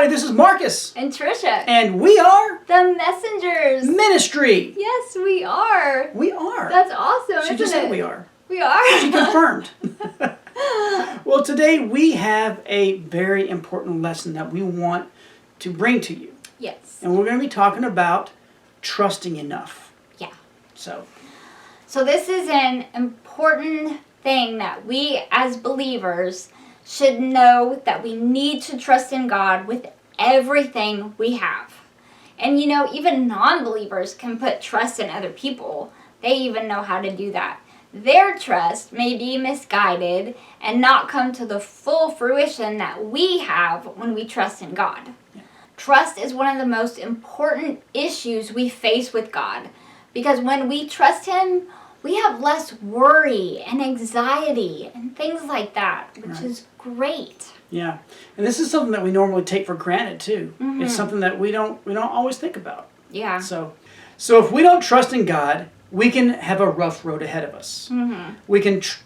everybody, this is Marcus. And Trisha. And we are The Messengers. Ministry. Yes, we are. We are. That's awesome, She just said we are. We are. She confirmed. Well, today we have a very important lesson that we want to bring to you. Yes. And we're going to be talking about trusting enough. Yeah. So this is an important thing that we as believers should know, that we need to trust in God with everything we have. And you know, even non-believers can put trust in other people. They even know how to do that. Their trust may be misguided and not come to the full fruition that we have when we trust in God. Yeah. Trust is one of the most important issues we face with God, because when we trust Him, we have less worry and anxiety and things like that, which is great. yeah, and this is something that we normally take for granted too. Mm-hmm. It's something that we don't always think about. Yeah. So if we don't trust in God, we can have a rough road ahead of us. Mm-hmm.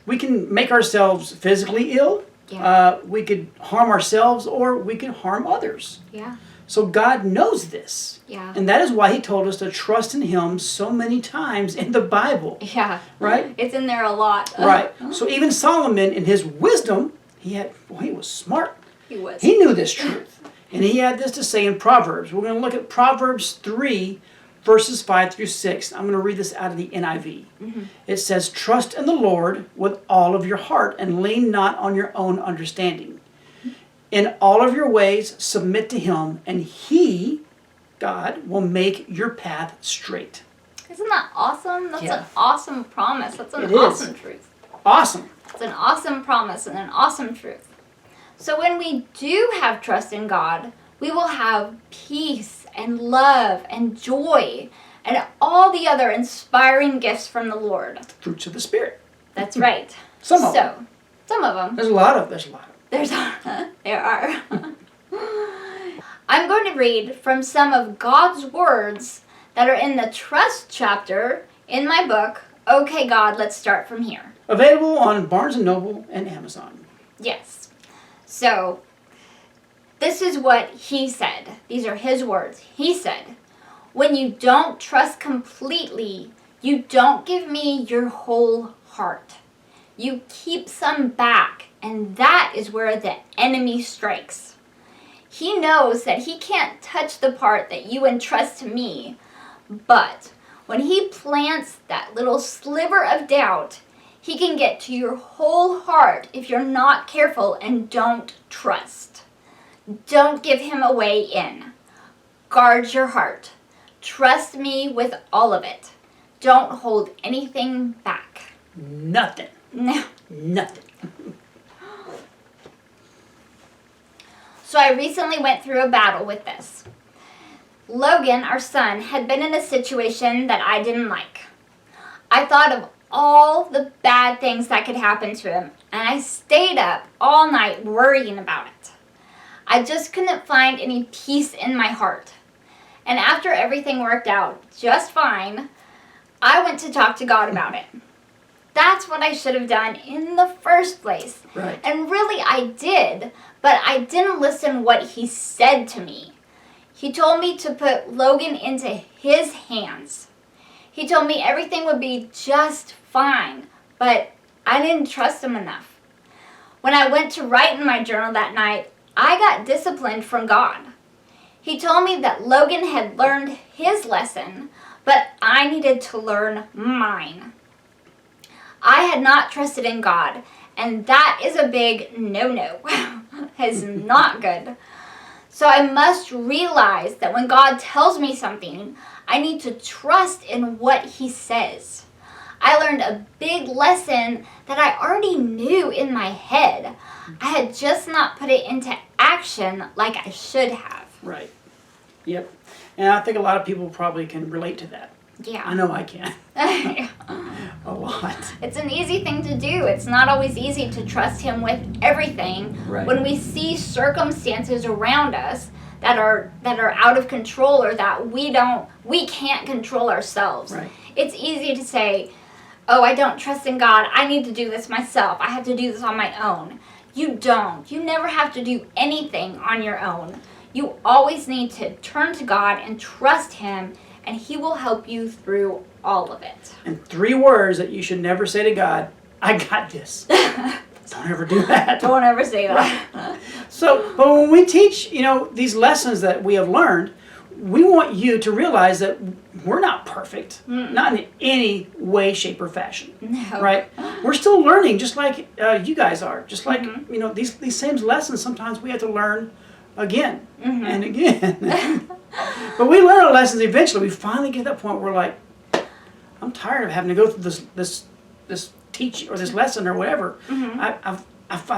We can make ourselves physically ill. Yeah. We could harm ourselves, or we can harm others. Yeah. So God knows this. Yeah. And that is why He told us to trust in Him so many times in the Bible. Yeah. Right? It's in there a lot. Right. So even Solomon, in his wisdom, he was smart. He was. He knew this truth. And he had this to say in Proverbs. We're going to look at Proverbs 3, verses 5 through 6. I'm going to read this out of the NIV. Mm-hmm. It says, "Trust in the Lord with all of your heart, and lean not on your own understanding. In all of your ways submit to Him, and He, God, will make your path straight." Isn't that awesome? That's Yeah. an awesome promise. That's an It is. awesome truth. Awesome. It's an awesome promise and an awesome truth. So when we do have trust in God, we will have peace and love and joy and all the other inspiring gifts from the Lord. Fruits of the Spirit. That's right. Some of them. Some of them. There's a lot of them. There are. I'm going to read from some of God's words that are in the trust chapter in my book, Okay God, Let's Start From Here. Available on Barnes & Noble and Amazon. Yes. So, this is what he said. These are his words. He said, "When you don't trust completely, you don't give me your whole heart. You keep some back, and that is where the enemy strikes. He knows that he can't touch the part that you entrust to me, but when he plants that little sliver of doubt, he can get to your whole heart if you're not careful and don't trust. Don't give him a way in. Guard your heart. Trust me with all of it. Don't hold anything back." Nothing. No. Nothing. So I recently went through a battle with this. Logan, our son, had been in a situation that I didn't like. I thought of all the bad things that could happen to him, and I stayed up all night worrying about it. I just couldn't find any peace in my heart. And after everything worked out just fine, I went to talk to God about it. That's what I should have done in the first place. Right. And really I did, but I didn't listen what he said to me. He told me to put Logan into his hands. He told me everything would be just fine, but I didn't trust him enough. When I went to write in my journal that night, I got disciplined from God. He told me that Logan had learned his lesson, but I needed to learn mine. I had not trusted in God, and that is a big no-no. It's not good. So I must realize that when God tells me something, I need to trust in what He says. I learned a big lesson that I already knew in my head. I had just not put it into action like I should have. Right. Yep. And I think a lot of people probably can relate to that. Yeah. I know I can. A lot. It's an easy thing to do. It's not always easy to trust Him with everything. Right. When we see circumstances around us that are out of control, or that we can't control ourselves. Right. It's easy to say, "Oh, I don't trust in God. I need to do this myself. I have to do this on my own." You don't. You never have to do anything on your own. You always need to turn to God and trust Him, and He will help you through all of it. And 3 words that you should never say to God: I got this. Don't ever do that. Don't ever say that. So, but when we teach, these lessons that we have learned, we want you to realize that we're not perfect, not in any way, shape, or fashion. No. Right? We're still learning, just like you guys are. Just like these same lessons. Sometimes we have to learn again and again. But we learn our lessons eventually. We finally get to that point where we're like, I'm tired of having to go through this teach or this lesson or whatever. I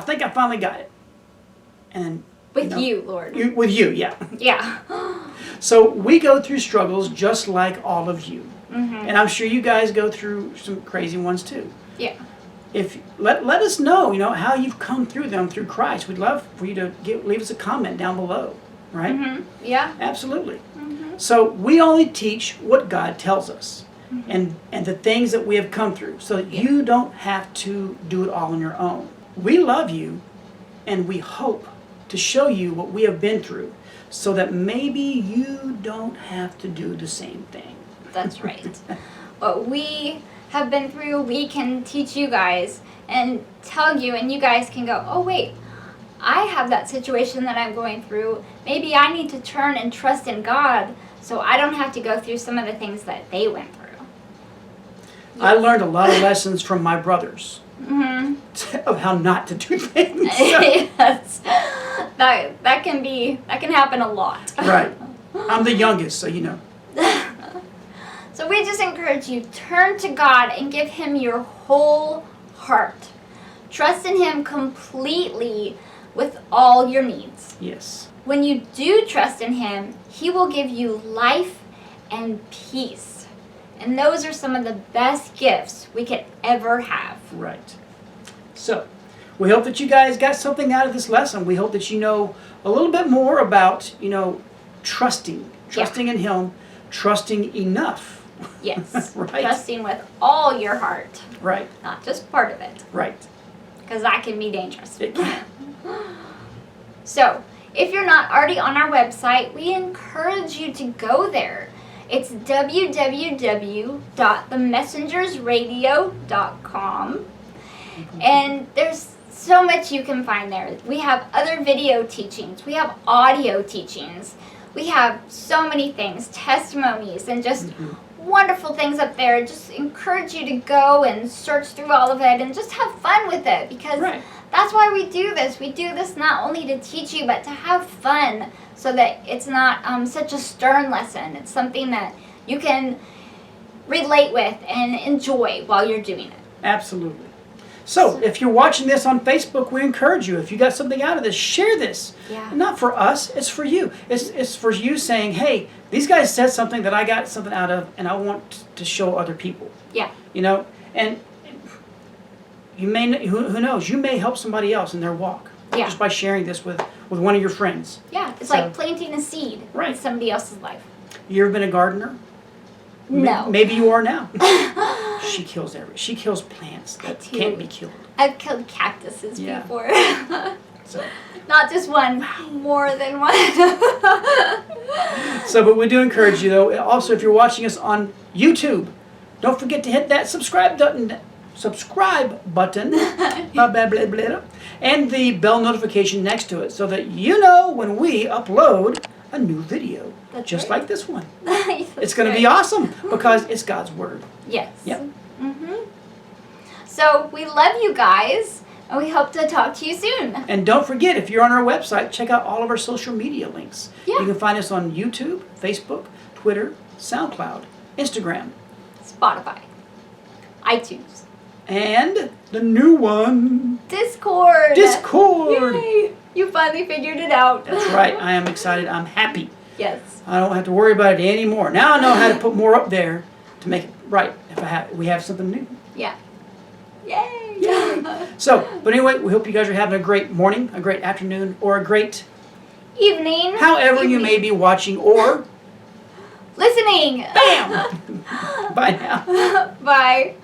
think I finally got it. And With you, Lord. with you, yeah. Yeah. So we go through struggles just like all of you. And I'm sure you guys go through some crazy ones too. Yeah. If let us know, how you've come through them through Christ. We'd love for you to leave us a comment down below, right? Yeah. Absolutely. So we only teach what God tells us, and the things that we have come through, so that you don't have to do it all on your own. We love you, and we hope to show you what we have been through, so that maybe you don't have to do the same thing. That's right. What we have been through, we can teach you guys and tell you, and you guys can go, oh wait, I have that situation that I'm going through. Maybe I need to turn and trust in God so I don't have to go through some of the things that they went through. I learned a lot of lessons from my brothers of how not to do things. Yes. That can happen a lot. Right. I'm the youngest, so you know. So we just encourage you, turn to God and give Him your whole heart. Trust in Him completely with all your needs. Yes. When you do trust in Him, He will give you life and peace. And those are some of the best gifts we could ever have. Right. So, we hope that you guys got something out of this lesson. We hope that you know a little bit more about, trusting in Him, trusting enough. Yes. Right. Trusting with all your heart. Right. Not just part of it. Right. Because that can be dangerous. It can. So, if you're not already on our website, we encourage you to go there. It's www.themessengersradio.com. And there's so much you can find there. We have other video teachings. We have audio teachings. We have so many things, testimonies, and just wonderful things up there. Just encourage you to go and search through all of it and just have fun with it, because that's why we do this. We do this not only to teach you, but to have fun, so that it's not such a stern lesson. It's something that you can relate with and enjoy while you're doing it. Absolutely. So, if you're watching this on Facebook, we encourage you, if you got something out of this, share this. Yeah. Not for us, it's for you. It's for you saying, hey, these guys said something that I got something out of, and I want to show other people. Yeah. And you may, who knows, you may help somebody else in their walk. Yeah. Just by sharing this with one of your friends. Yeah, it's So- like planting a seed in somebody else's life. You ever been a gardener? No. Maybe you are now. She kills plants that do. can't be killed. I've killed cactuses Yeah. before. So, Not just one, more than one. but we do encourage you, though. Also, if you're watching us on YouTube, don't forget to hit that subscribe button, blah, blah, blah, blah, and the bell notification next to it, so that you know when we upload a new video, That's just right. like this one. It's It's going to be awesome because it's God's Word. Yes. Yep. So we love you guys, and we hope to talk to you soon. And don't forget, if you're on our website, check out all of our social media links. Yeah. You can find us on YouTube, Facebook, Twitter, SoundCloud, Instagram, Spotify, iTunes, and the new one, Discord. Discord. Yay! You finally figured it out. That's right. I am excited. I'm happy. Yes. I don't have to worry about it anymore. Now I know how to put more up there to make it right. If we have something new. Yeah. Yay! Yay. So, but anyway, we hope you guys are having a great morning, a great afternoon, or a great Evening. however you may be watching or Listening. bam. Bye now. Bye.